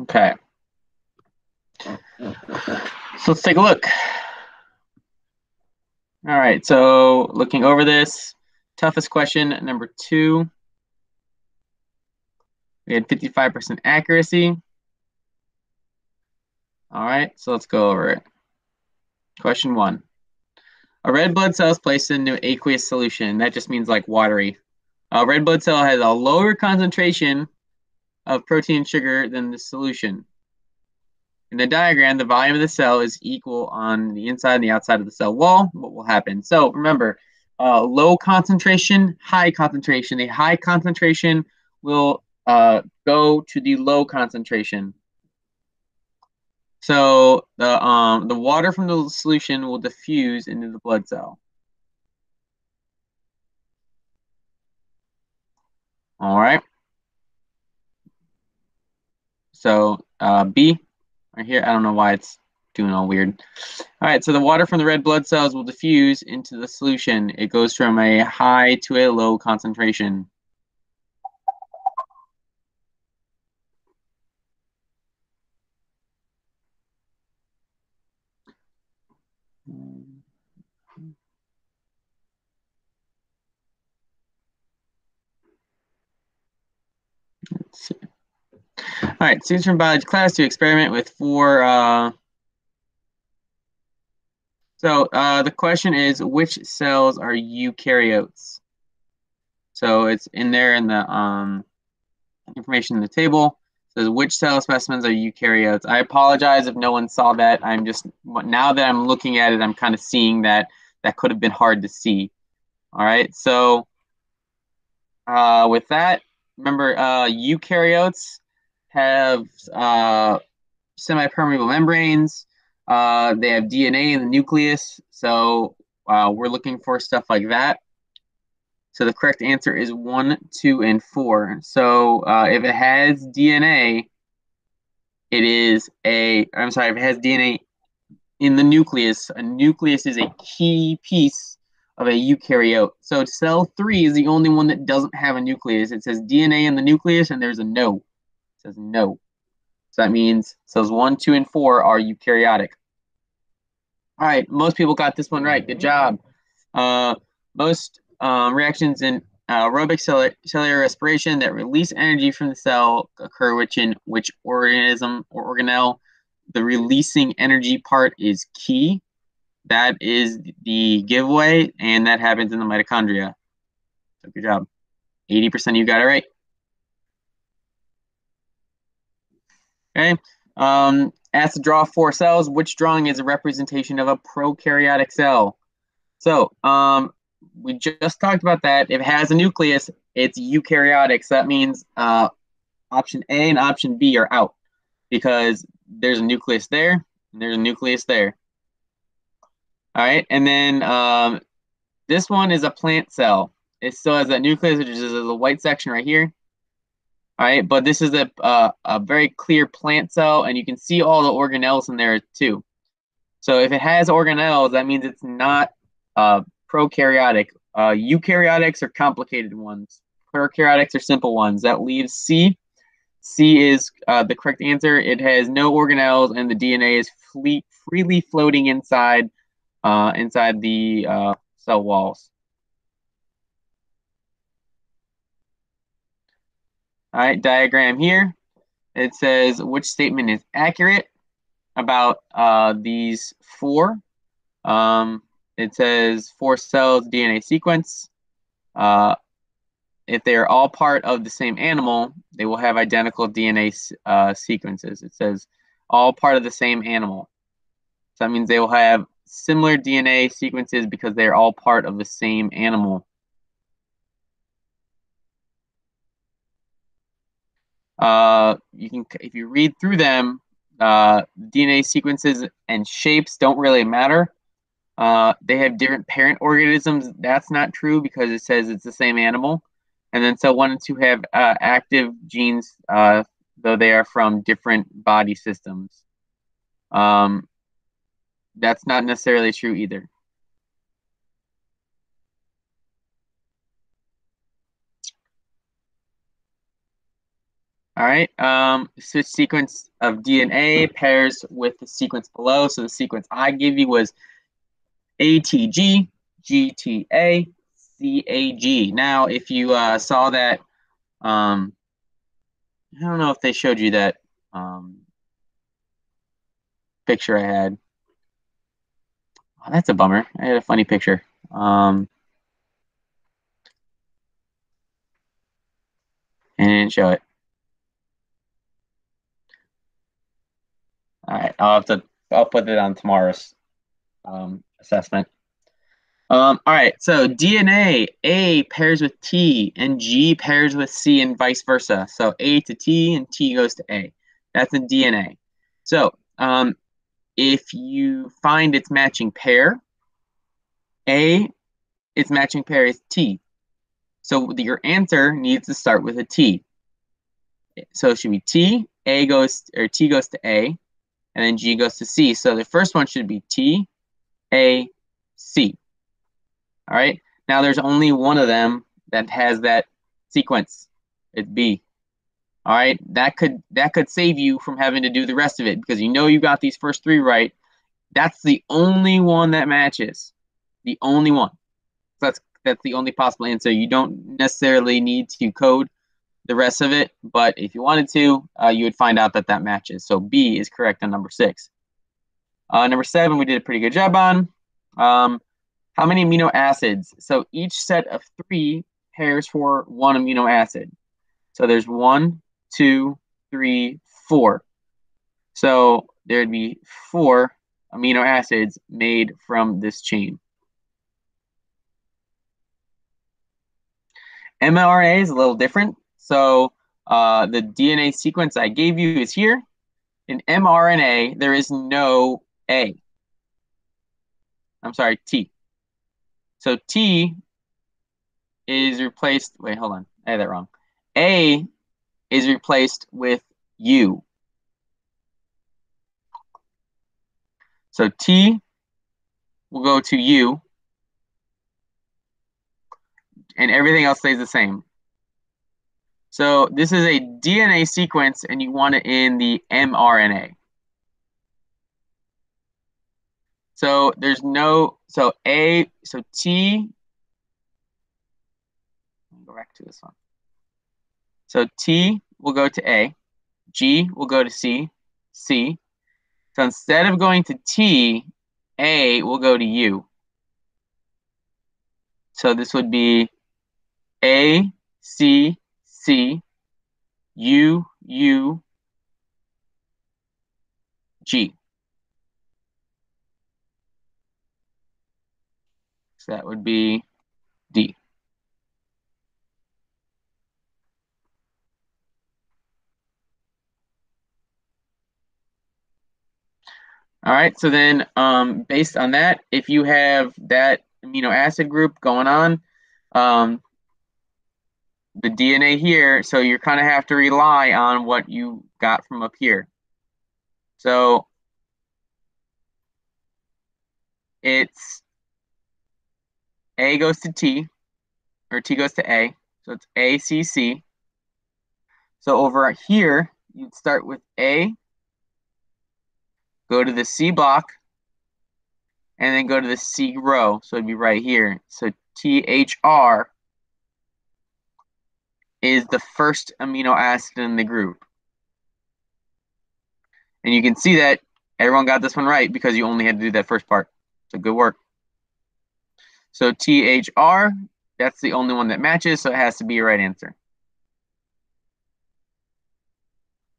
Okay. So let's take a look. All right, so looking over this, toughest question, number 2. We had 55% accuracy. All right, so let's go over it. Question 1. A red blood cell is placed into aqueous solution. That just means like watery. A red blood cell has a lower concentration of protein and sugar than the solution. In the diagram, the volume of the cell is equal on the inside and the outside of the cell wall. What will happen? So remember, low concentration, high concentration. The high concentration will go to the low concentration. So the water from the solution will diffuse into the blood cell. All right. So B right here, I don't know why it's doing all weird. All right, so the water from the red blood cells will diffuse into the solution. It goes from a high to a low concentration. Let's see. All right, students from biology class to experiment with 4. The question is, which cells are eukaryotes? So it's in there in the information in the table. It says which cell specimens are eukaryotes. I apologize if no one saw that. I'm just, now that I'm looking at it, I'm kind of seeing that could have been hard to see. All right, so with that, remember eukaryotes have semi-permeable membranes. They have DNA in the nucleus, so we're looking for stuff like that. So the correct answer is 1, 2, and 4. So if it has DNA, if it has DNA in the nucleus, a nucleus is a key piece of a eukaryote. So cell 3 is the only one that doesn't have a nucleus. It says DNA in the nucleus, and there's a no. It says no. So that means cells 1, 2, and 4 are eukaryotic. All right, most people got this one right. Good job. Most reactions in aerobic cellular respiration that release energy from the cell occur which organism or organelle. The releasing energy part is key. That is the giveaway, and that happens in the mitochondria. So good job. 80% of you got it right. Okay. Asked to draw 4 cells. Which drawing is a representation of a prokaryotic cell? So we just talked about that. If it has a nucleus, it's eukaryotic. So that means option A and option B are out because there's a nucleus there and there's a nucleus there. All right, and then this one is a plant cell. It still has that nucleus, which is a white section right here. All right, but this is a very clear plant cell, and you can see all the organelles in there too. So if it has organelles, that means it's not prokaryotic. Eukaryotics are complicated ones. Prokaryotics are simple ones. That leaves C. C is the correct answer. It has no organelles, and the DNA is freely floating inside the cell walls. All right, diagram here. It says which statement is accurate about these 4. It says 4 cells DNA sequence. If they are all part of the same animal, they will have identical DNA sequences. It says all part of the same animal. So that means they will have similar DNA sequences because they're all part of the same animal. If you read through them, DNA sequences and shapes don't really matter. They have different parent organisms. That's not true because it says it's the same animal. And then cell 1 and 2 have active genes, though they are from different body systems. That's not necessarily true either. All right. Switch sequence of DNA pairs with the sequence below. So the sequence I give you was ATG, GTA, CAG. Now, if you saw that, I don't know if they showed you that picture I had. Oh, that's a bummer. I had a funny picture. And didn't show it. All right, I'll put it on tomorrow's assessment. All right, so DNA, A pairs with T and G pairs with C and vice versa. So A to T and T goes to A. That's in DNA. So if you find its matching pair, A, its matching pair is T. So your answer needs to start with a T. So it should be T, A goes, or T goes to A, and then G goes to C. So the first one should be T, A, C. All right. Now there's only one of them that has that sequence. It's B. All right. That could save you from having to do the rest of it because you know you got these first three right. That's the only one that matches. The only one. So that's the only possible answer. You don't necessarily need to code the rest of it, but if you wanted to, you would find out that that matches. So B is correct on number 6. Number 7, we did a pretty good job on. How many amino acids? So each set of 3 pairs for 1 amino acid. So there's 1, 2, 3, 4. So there'd be 4 amino acids made from this chain. mRNA is a little different. So the DNA sequence I gave you is here. In mRNA, there is no A. I'm sorry, T. So T is replaced, wait, hold on, I had that wrong. A is replaced with U. So T will go to U, and everything else stays the same. So this is a DNA sequence, and you want it in the mRNA. So there's no, so T, go back to this one. So T will go to A, G will go to C, C. So instead of going to T, A will go to U. So this would be A, C, C, U, U, G. So that would be D. All right, so then based on that, if you have that amino acid group going on, the DNA here, so you kind of have to rely on what you got from up here. So it's A goes to T, or T goes to A, so it's A, C, C. So over here, you'd start with A, go to the C block, and then go to the C row. So it'd be right here. So THR is the first amino acid in the group. And you can see that everyone got this one right because you only had to do that first part. So good work. So THR, that's the only one that matches, so it has to be your right answer.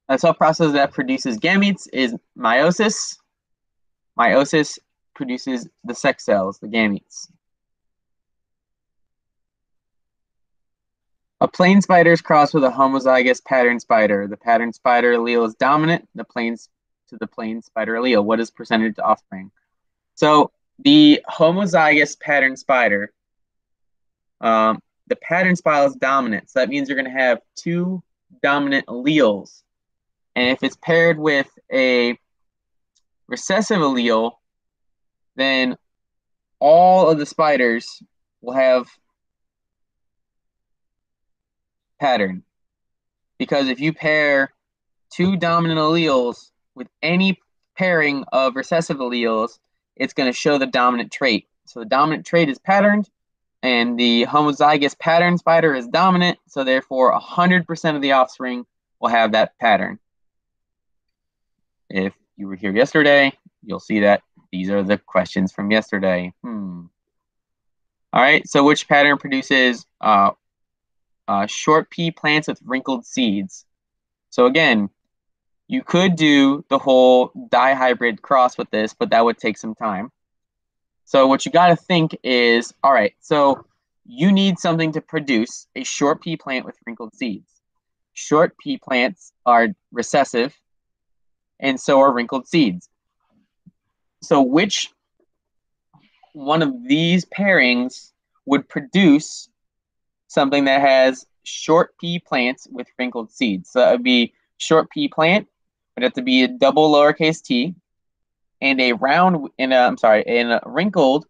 A cell process that produces gametes is meiosis. Meiosis produces the sex cells, the gametes. A plain spider is crossed with a homozygous pattern spider. The pattern spider allele is dominant to the plain spider allele. What is percentage to offspring? So the homozygous pattern spider, the pattern spider is dominant. So that means you're going to have 2 dominant alleles. And if it's paired with a recessive allele, then all of the spiders will have pattern. because if you pair two dominant alleles with any pairing of recessive alleles, it's going to show the dominant trait. So the dominant trait is patterned, and the homozygous pattern spider is dominant, so therefore 100% of the offspring will have that pattern. If you were here yesterday, you'll see that these are the questions from yesterday. All right, so which pattern produces short pea plants with wrinkled seeds? So again, you could do the whole dihybrid cross with this, but that would take some time. So what you got to think is, all right, so you need something to produce a short pea plant with wrinkled seeds. Short pea plants are recessive, and so are wrinkled seeds. So which one of these pairings would produce something that has short pea plants with wrinkled seeds? So that would be short pea plant would have to be a double lowercase t, and a wrinkled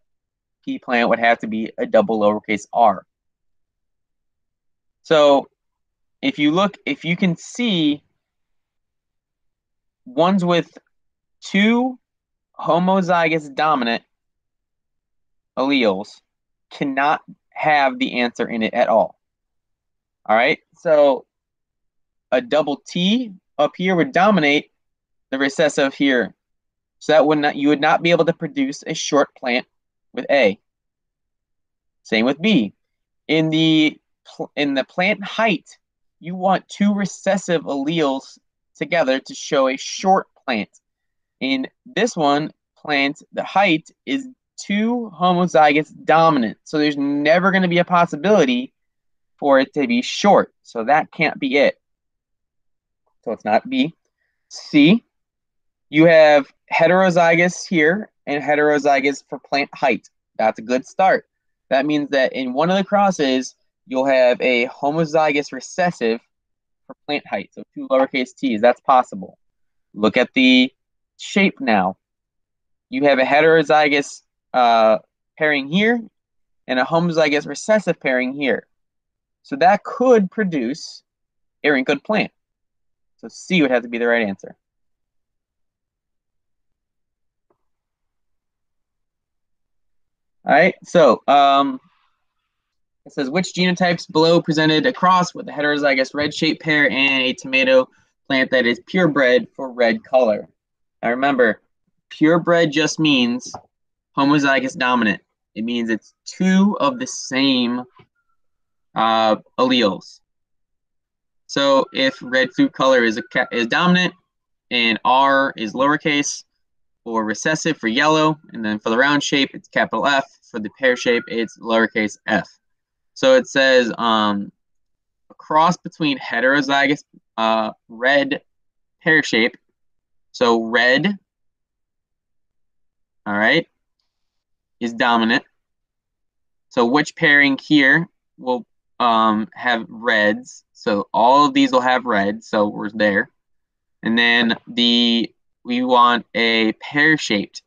pea plant would have to be a double lowercase r. So if you can see ones with two homozygous dominant alleles cannot have the answer in it at all. All right, so a double T up here would dominate the recessive here. So that you would not be able to produce a short plant with A. Same with B. In the plant height, you want two recessive alleles together to show a short plant. In this one plant, the height is two homozygous dominant. So there's never going to be a possibility for it to be short. So that can't be it. So it's not B. C, you have heterozygous here and heterozygous for plant height. That's a good start. That means that in one of the crosses, you'll have a homozygous recessive for plant height. So two lowercase t's, that's possible. Look at the shape now. You have a heterozygous pairing here and a homozygous recessive pairing here. So that could produce a wrinkled plant. So C would have to be the right answer. All right, so it says which genotypes below presented a cross with a heterozygous red shaped pair and a tomato plant that is purebred for red color. Now remember, purebred just means homozygous dominant. It means it's two of the same alleles. So if red food color is dominant and R is lowercase, or recessive for yellow, and then for the round shape, it's capital F. For the pear shape, it's lowercase f. So it says a cross between heterozygous red pear shape. So red, all right, is dominant. So which pairing here will have reds? So all of these will have red, so we're there. And then we want a pear-shaped.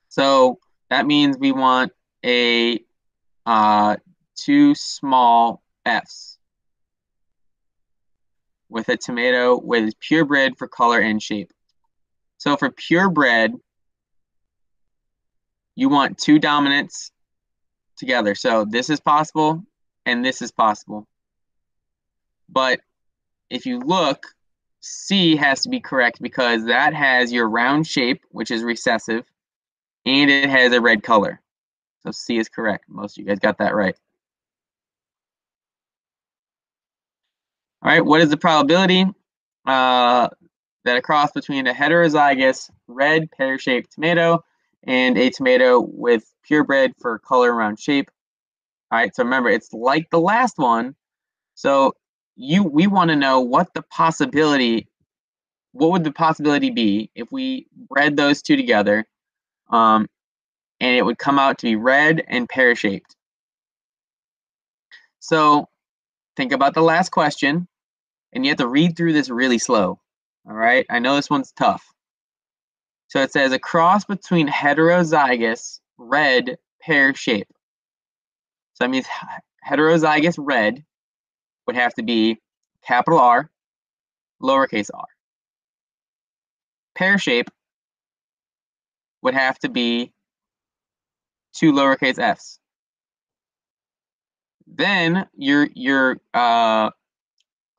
So that means we want a two small f's with a tomato with purebred for color and shape. So for purebred, you want two dominants together. So this is possible and this is possible. But if you look, C has to be correct because that has your round shape, which is recessive, and it has a red color. So C is correct. Most of you guys got that right. All right, what is the probability that a cross between a heterozygous red pear-shaped tomato and a tomato with purebred for color, round shape? All right, so remember, it's like the last one. So we want to know what would the possibility be if we bred those two together, and it would come out to be red and pear-shaped. So think about the last question, and you have to read through this really slow. All right, I know this one's tough. So it says a cross between heterozygous red pear shape. So that means heterozygous red would have to be capital R, lowercase r. Pear shape would have to be 2 lowercase f's. Then you're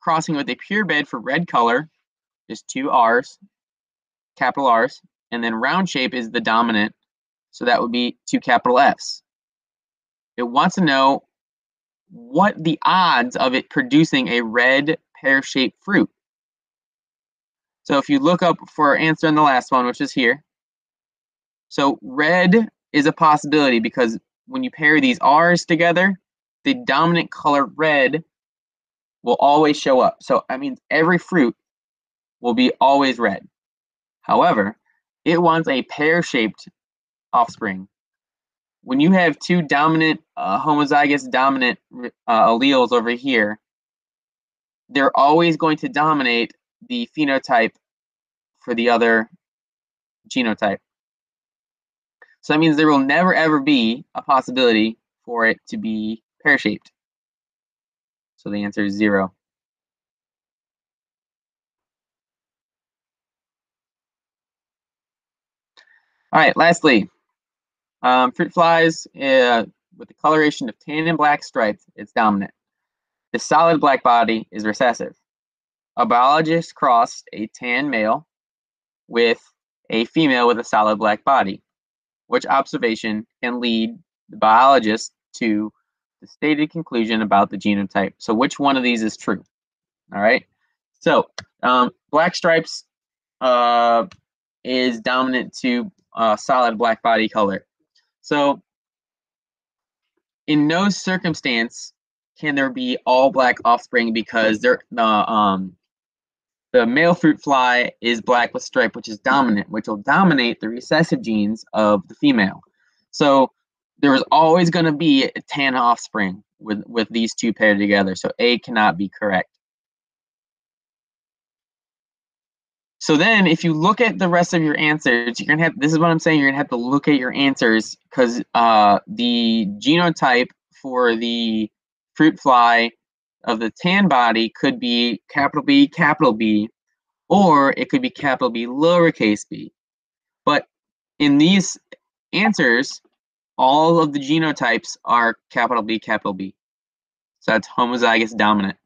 crossing with a pure bed for red color, just 2 r's, capital R's, and then round shape is the dominant, so that would be 2 capital F's. It wants to know what the odds of it producing a red pear-shaped fruit. So if you look up for our answer in the last one, which is here, so red is a possibility because when you pair these R's together, the dominant color red will always show up. So that means every fruit will be always red. However, it wants a pear-shaped offspring. When you have two dominant, homozygous dominant alleles over here, they're always going to dominate the phenotype for the other genotype. So that means there will never ever be a possibility for it to be pear-shaped. So the answer is 0. All right, lastly, fruit flies with the coloration of tan and black stripes, it's dominant. The solid black body is recessive. A biologist crossed a tan male with a female with a solid black body. Which observation can lead the biologist to the stated conclusion about the genotype? So which one of these is true? All right. So black stripes is dominant to solid black body color. So in no circumstance can there be all black offspring because the male fruit fly is black with stripe, which is dominant, which will dominate the recessive genes of the female. So there is always going to be a tan offspring with these two paired together. So A cannot be correct. So then if you look at the rest of your answers, you're going to have, this is what I'm saying, you're going to have to look at your answers because the genotype for the fruit fly of the tan body could be capital B, or it could be capital B, lowercase b. But in these answers, all of the genotypes are capital B. So that's homozygous dominant.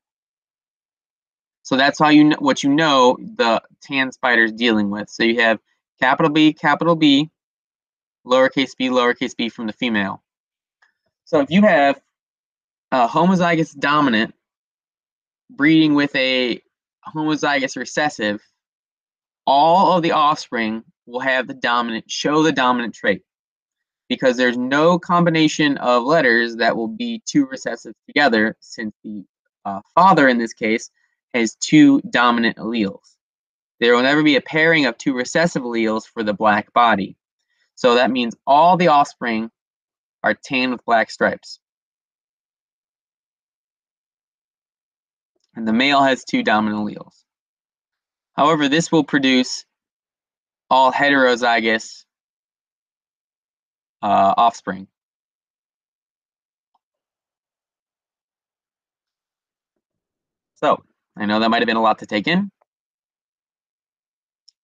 So that's how you know what you know the tan spider is dealing with. So you have capital B, lowercase b from the female. So if you have a homozygous dominant breeding with a homozygous recessive, all of the offspring will have show the dominant trait because there's no combination of letters that will be two recessive together since the father in this case has two dominant alleles. There will never be a pairing of two recessive alleles for the black body. So that means all the offspring are tan with black stripes. And the male has two dominant alleles. However, this will produce all heterozygous offspring. So I know that might have been a lot to take in.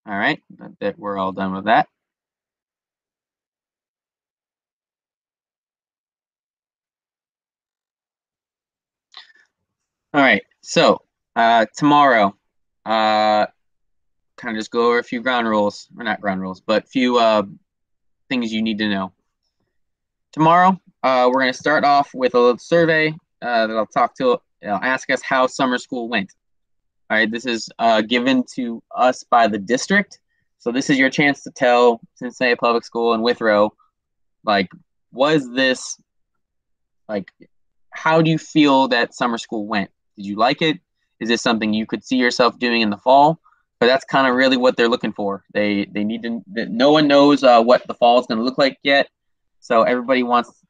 All right, that we're all done with that. All right, so tomorrow, kind of just go over a few ground rules, or not ground rules, but few things you need to know. Tomorrow, we're going to start off with a little survey that I'll ask us how summer school went. All right, this is given to us by the district. So this is your chance to tell Cincinnati Public School and Withrow, like, was this, like, how do you feel that summer school went? Did you like it? Is this something you could see yourself doing in the fall? But that's kind of really what they're looking for. They need to, no one knows what the fall is going to look like yet. So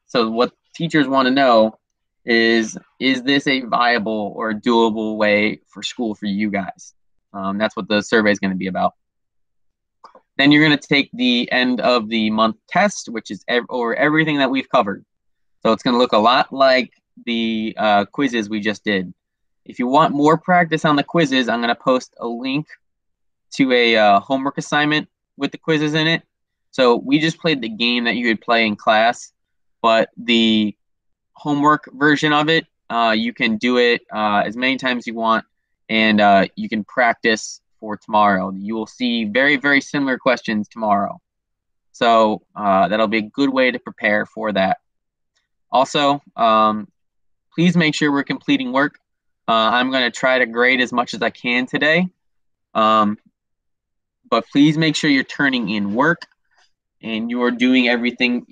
so what teachers want to know is this a viable or doable way for school for you guys? That's what the survey is going to be about. Then you're going to take the end of the month test, which is over everything that we've covered. So it's going to look a lot like the quizzes we just did. If you want more practice on the quizzes, I'm going to post a link to a homework assignment with the quizzes in it. So we just played the game that you would play in class, but the homework version of it, you can do it as many times as you want, and you can practice for tomorrow. You will see very, very similar questions tomorrow. So that'll be a good way to prepare for that. Also, please make sure we're completing work. I'm going to try to grade as much as I can today. But please make sure you're turning in work and you're doing everything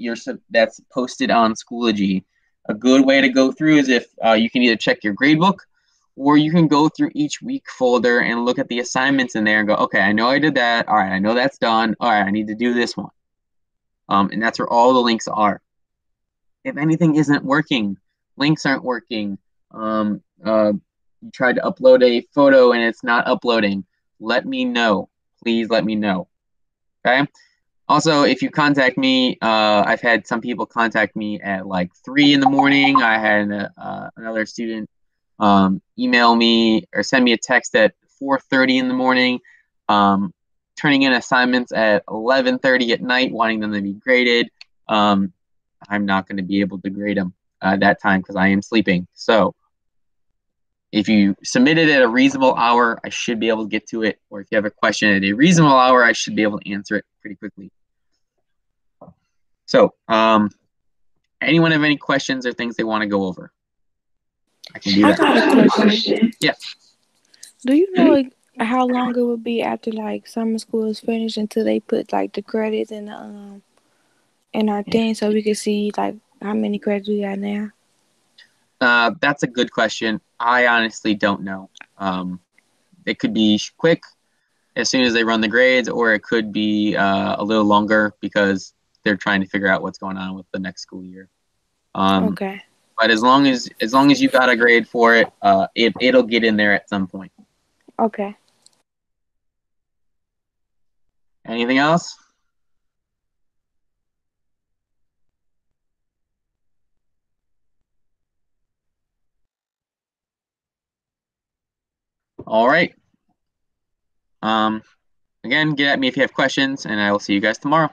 that's posted on Schoology. A good way to go through is if you can either check your gradebook or you can go through each week folder and look at the assignments in there and go, okay, I know I did that. All right, I know that's done. All right, I need to do this one. And that's where all the links are. If anything isn't working, links aren't working, you tried to upload a photo and it's not uploading, let me know. Please let me know. Okay. Also, if you contact me, I've had some people contact me at like 3 in the morning. I had another student email me or send me a text at 4:30 in the morning, turning in assignments at 11:30 at night, wanting them to be graded. I'm not going to be able to grade them that time because I am sleeping. So if you submit it at a reasonable hour, I should be able to get to it. Or if you have a question at a reasonable hour, I should be able to answer it pretty quickly. So anyone have any questions or things they want to go over? I can do that. I got a question. Yeah. Do you know like how long it would be after like summer school is finished until they put like the credits in our thing so we can see like how many credits we got now? That's a good question. I honestly don't know. It could be quick as soon as they run the grades, or it could be a little longer because they're trying to figure out what's going on with the next school year. Okay. But as long as you got a grade for it, it'll get in there at some point. Okay. Anything else? All right. Again, get at me if you have questions, and I will see you guys tomorrow.